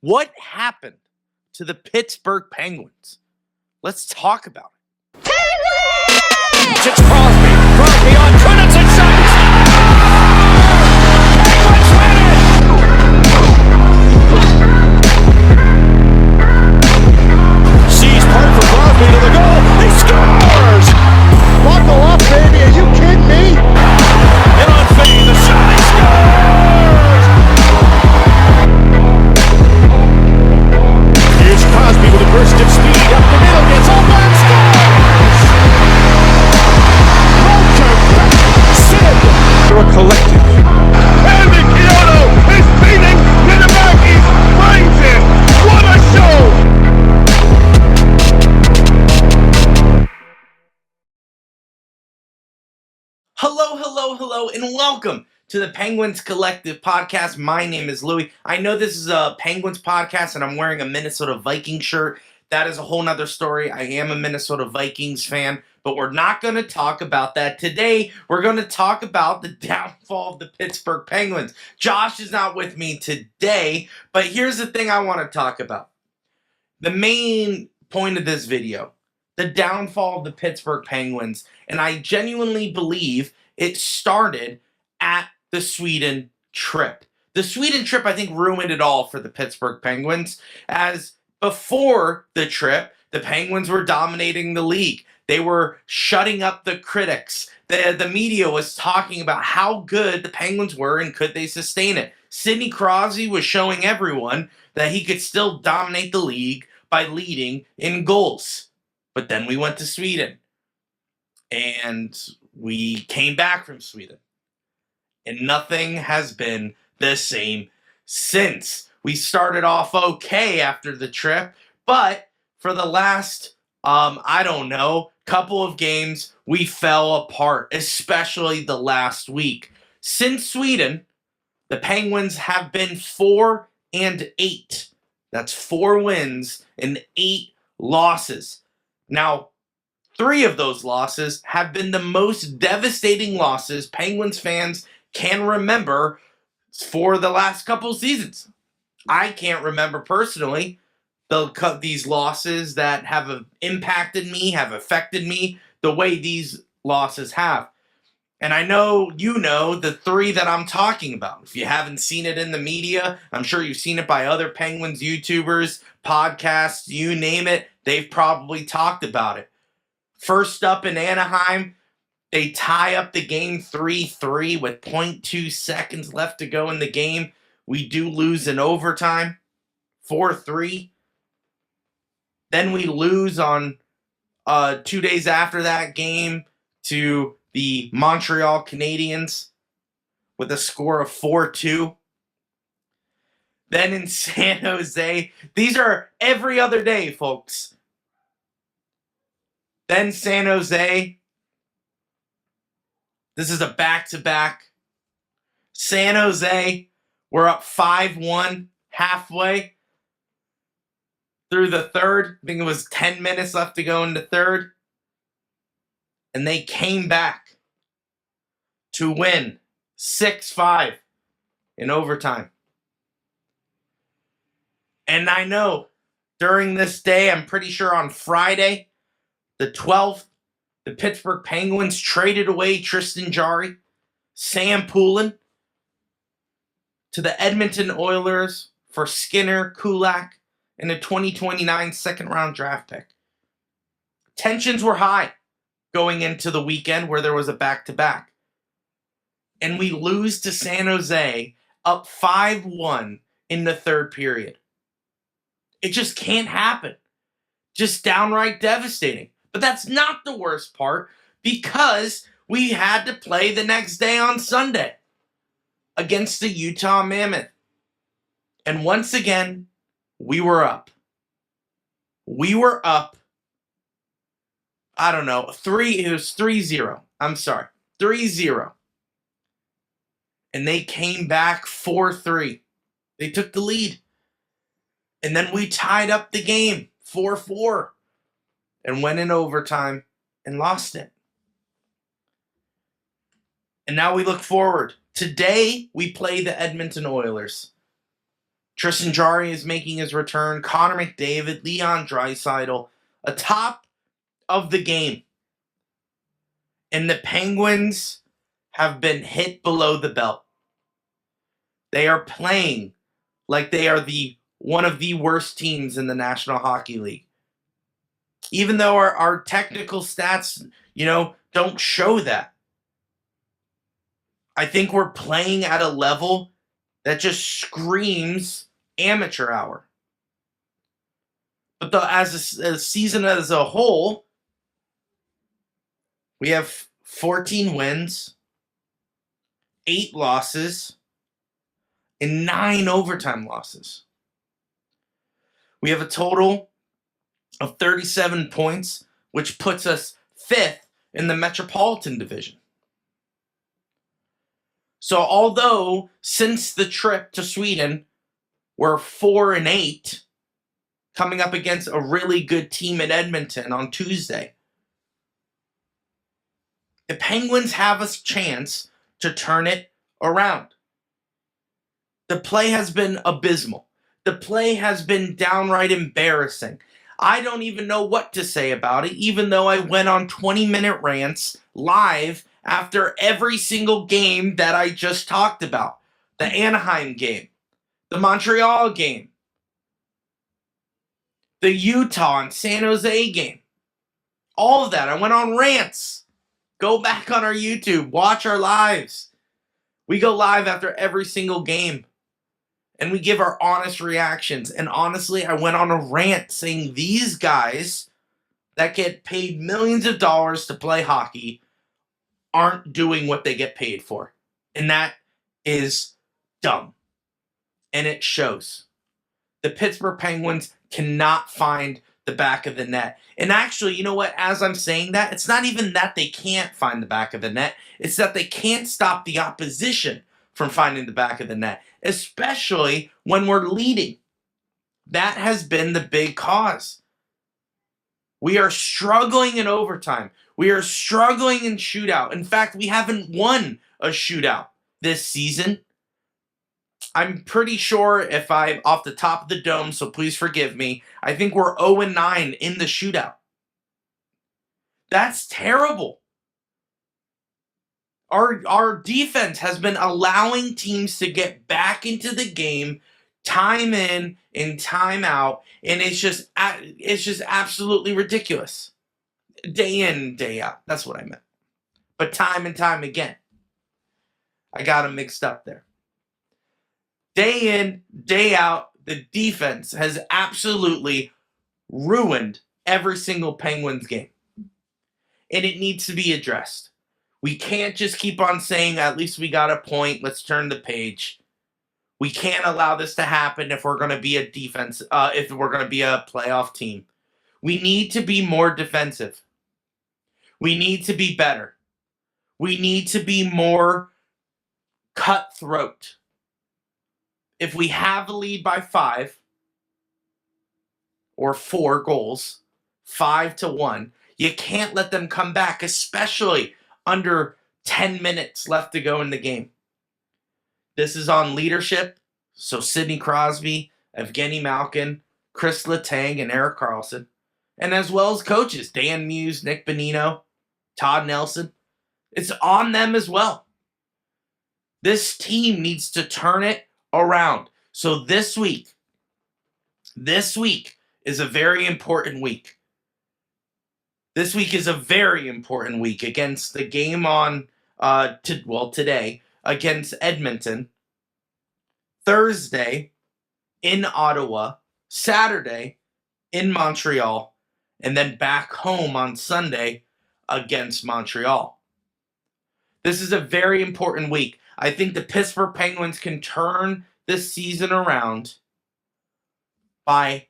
What happened to the Pittsburgh Penguins? Let's talk about it. Penguins! It's Crosby. Crosby on Kunitz and shots! Penguins win it! Sees part for Crosby to the goal. He scores! Buckle up, baby. Are you kidding me? And on Fay, the shot, he scores! Here's Crosby with a burst of speed up the middle. Gets all back, scores! They're a collective. Andy Kyoto is beating Minamaki's brains in. What a show! Hello, and welcome to the Penguins Collective podcast. My name is Louie. I know this is a Penguins podcast, and I'm wearing a Minnesota Vikings shirt. That is a whole nother story. I am a Minnesota Vikings fan, but we're not going to talk about that today. We're going to talk about the downfall of the Pittsburgh Penguins. Josh is not with me today, but here's the thing I want to talk about. The main point of this video, the downfall of the Pittsburgh Penguins, and I genuinely believe it started at the Sweden trip. The Sweden trip, I think, ruined it all for the Pittsburgh Penguins, as before the trip, the Penguins were dominating the league. They were shutting up the critics. The media was talking about how good the Penguins were and could they sustain it. Sidney Crosby was showing everyone that he could still dominate the league by leading in goals. But then we went to Sweden, and we came back from Sweden, and nothing has been the same since. We started off okay after the trip, but for the last, couple of games, we fell apart, especially the last week. Since Sweden, the Penguins have been 4-8. That's 4 wins and 8 losses. Now, 3 of those losses have been the most devastating losses Penguins fans can remember for the last couple seasons. I can't remember personally these losses that have impacted me, have affected me the way these losses have. And I know you know the 3 that I'm talking about. If you haven't seen it in the media, I'm sure you've seen it by other Penguins YouTubers, podcasts, you name it, they've probably talked about it. First up in Anaheim, they tie up the game 3-3 with 0.2 seconds left to go in the game. We do lose in overtime, 4-3. Then we lose on 2 days after that game to the Montreal Canadiens with a score of 4-2. Then in San Jose, these are every other day, folks. Then San Jose, this is a back-to-back. San Jose, we're up 5-1 halfway through the third. I think it was 10 minutes left to go in the third. And they came back to win 6-5 in overtime. And I know during this day, I'm pretty sure on Friday, the 12th, the Pittsburgh Penguins traded away Tristan Jarry, Sam Poulin to the Edmonton Oilers for Skinner, Kulak, and a 2029 second-round draft pick. Tensions were high going into the weekend where there was a back-to-back. And we lose to San Jose up 5-1 in the third period. It just can't happen. Just downright devastating. But that's not the worst part, because we had to play the next day on Sunday against the Utah Mammoth. And once again, we were up. We were up. I don't know. It was 3-0. I'm sorry. 3-0. And they came back 4-3. They took the lead. And then we tied up the game 4-4 and went in overtime and lost it. And now we look forward. Today, we play the Edmonton Oilers. Tristan Jarry is making his return. Connor McDavid, Leon Draisaitl, atop of the game. And the Penguins have been hit below the belt. They are playing like they are one of the worst teams in the National Hockey League. Even though our technical stats, don't show that. I think we're playing at a level that just screams amateur hour. But as a season as a whole, we have 14 wins, 8 losses, and 9 overtime losses. We have a total of 37 points, which puts us 5th in the Metropolitan Division. So although since the trip to Sweden, we're 4-8, coming up against a really good team in Edmonton on Tuesday, the Penguins have a chance to turn it around. The play has been abysmal. The play has been downright embarrassing. I don't even know what to say about it, even though I went on 20-minute rants live after every single game that I just talked about. The Anaheim game, the Montreal game, the Utah and San Jose game. All of that. I went on rants. Go back on our YouTube. Watch our lives. We go live after every single game. And we give our honest reactions. And honestly, I went on a rant saying these guys that get paid millions of dollars to play hockey aren't doing what they get paid for. And that is dumb. And it shows. The Pittsburgh Penguins cannot find the back of the net. And actually, you know what? As I'm saying that, it's not even that they can't find the back of the net. It's that they can't stop the opposition from finding the back of the net, especially when we're leading. That has been the big cause. We are struggling in overtime. We are struggling in shootout. In fact, we haven't won a shootout this season. I'm pretty sure if I'm off the top of the dome, so please forgive me, I think we're 0-9 in the shootout. That's terrible. Our defense has been allowing teams to get back into the game time in and time out, and it's just absolutely ridiculous. Day in, day out. That's what I meant. But time and time again. I got them mixed up there. Day in, day out, the defense has absolutely ruined every single Penguins game. And it needs to be addressed. We can't just keep on saying, at least we got a point, let's turn the page. We can't allow this to happen if we're going to be a defense, if we're going to be a playoff team. We need to be more defensive. We need to be better. We need to be more cutthroat. If we have a lead by 5 or 4 goals, 5-1, you can't let them come back, especially under 10 minutes left to go in the game. This is on leadership. So Sidney Crosby, Evgeny Malkin, Chris Letang, and Erik Karlsson. And as well as coaches, Dan Muse, Nick Bonino, Todd Nelson. It's on them as well. This team needs to turn it around. So this week is a very important week. This week is a very important week against the game on today against Edmonton. Thursday in Ottawa, Saturday in Montreal, and then back home on Sunday against Montreal. This is a very important week. I think the Pittsburgh Penguins can turn this season around by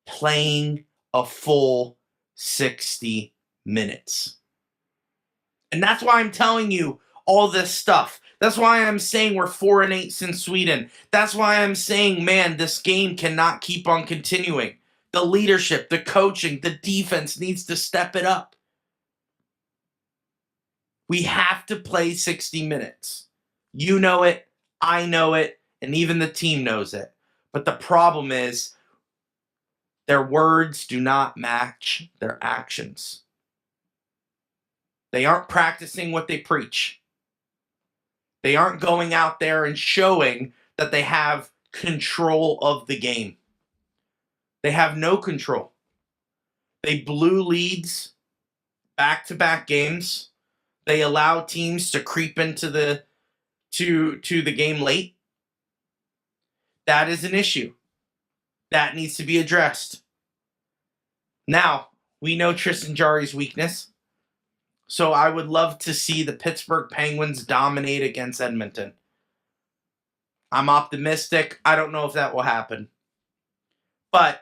playing a full 60 minutes. And that's why I'm telling you all this stuff. That's why I'm saying we're 4-8 since Sweden. That's why I'm saying, man, this game cannot keep on continuing. The leadership, the coaching, the defense needs to step it up. We have to play 60 minutes. You know it, I know it, and even the team knows it. But the problem is their words do not match their actions. They aren't practicing what they preach. They aren't going out there and showing that they have control of the game. They have no control. They blew leads back-to-back games. They allow teams to creep into the game late. That is an issue. That needs to be addressed. Now, we know Tristan Jarry's weakness. So I would love to see the Pittsburgh Penguins dominate against Edmonton. I'm optimistic. I don't know if that will happen. But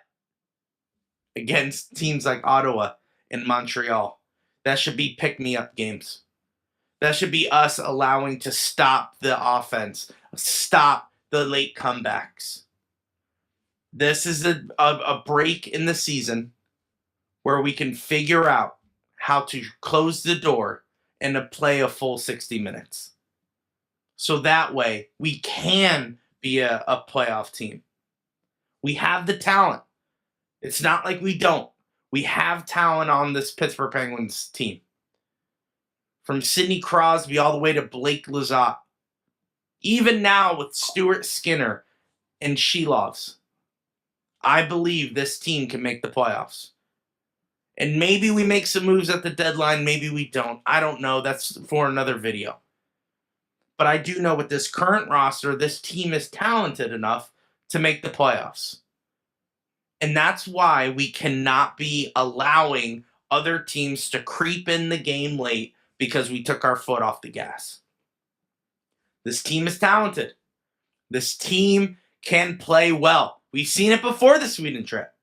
against teams like Ottawa and Montreal, that should be pick-me-up games. That should be us allowing to stop the offense, stop the late comebacks. This is a break in the season where we can figure out how to close the door and to play a full 60 minutes. So that way, we can be a playoff team. We have the talent. It's not like we don't. We have talent on this Pittsburgh Penguins team. From Sidney Crosby all the way to Blake Lizotte. Even now with Stuart Skinner and Shelovs, I believe this team can make the playoffs. And maybe we make some moves at the deadline, maybe we don't. I don't know. That's for another video. But I do know with this current roster, this team is talented enough to make the playoffs. And that's why we cannot be allowing other teams to creep in the game late because we took our foot off the gas. This team is talented. This team can play well. We've seen it before the Sweden trip.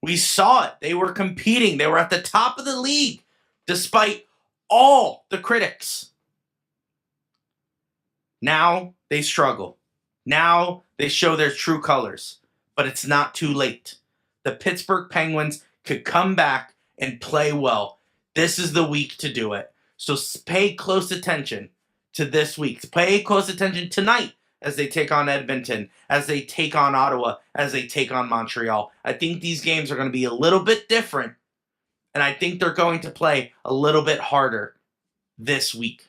We saw it. They were competing. They were at the top of the league despite all the critics. Now they struggle. Now they show their true colors. But it's not too late. The Pittsburgh Penguins could come back and play well. This is the week to do it. So pay close attention to this week. Pay close attention tonight as they take on Edmonton, as they take on Ottawa, as they take on Montreal. I think these games are going to be a little bit different, and I think they're going to play a little bit harder this week.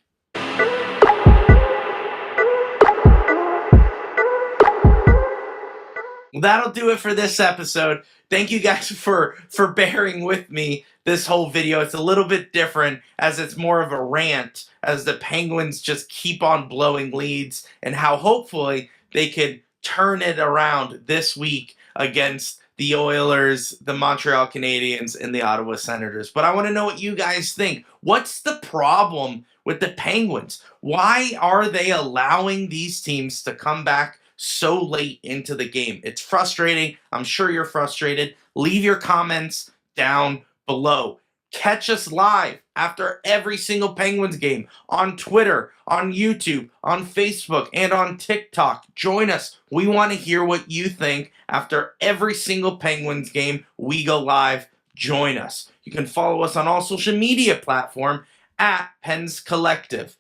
Well, that'll do it for this episode. Thank you guys for bearing with me this whole video. It's a little bit different as it's more of a rant as the Penguins just keep on blowing leads and how hopefully they could turn it around this week against the Oilers, the Montreal Canadiens, and the Ottawa Senators. But I want to know what you guys think. What's the problem with the Penguins? Why are they allowing these teams to come back so late into the game? It's frustrating. I'm sure you're frustrated. Leave your comments down below. Catch us live after every single Penguins game on Twitter, on YouTube, on Facebook, and on TikTok. Join us. We want to hear what you think after every single Penguins game. We go live. Join us. You can follow us on all social media platforms at Pens Collective.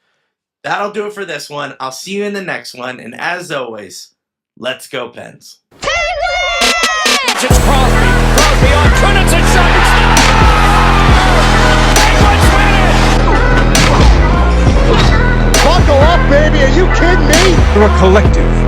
That'll do it for this one. I'll see you in the next one. And as always, let's go Pens. It's Crosby. Crosby on Kunitz and shot. Penguins win it! Buckle up, baby. Are you kidding me? We're a collective.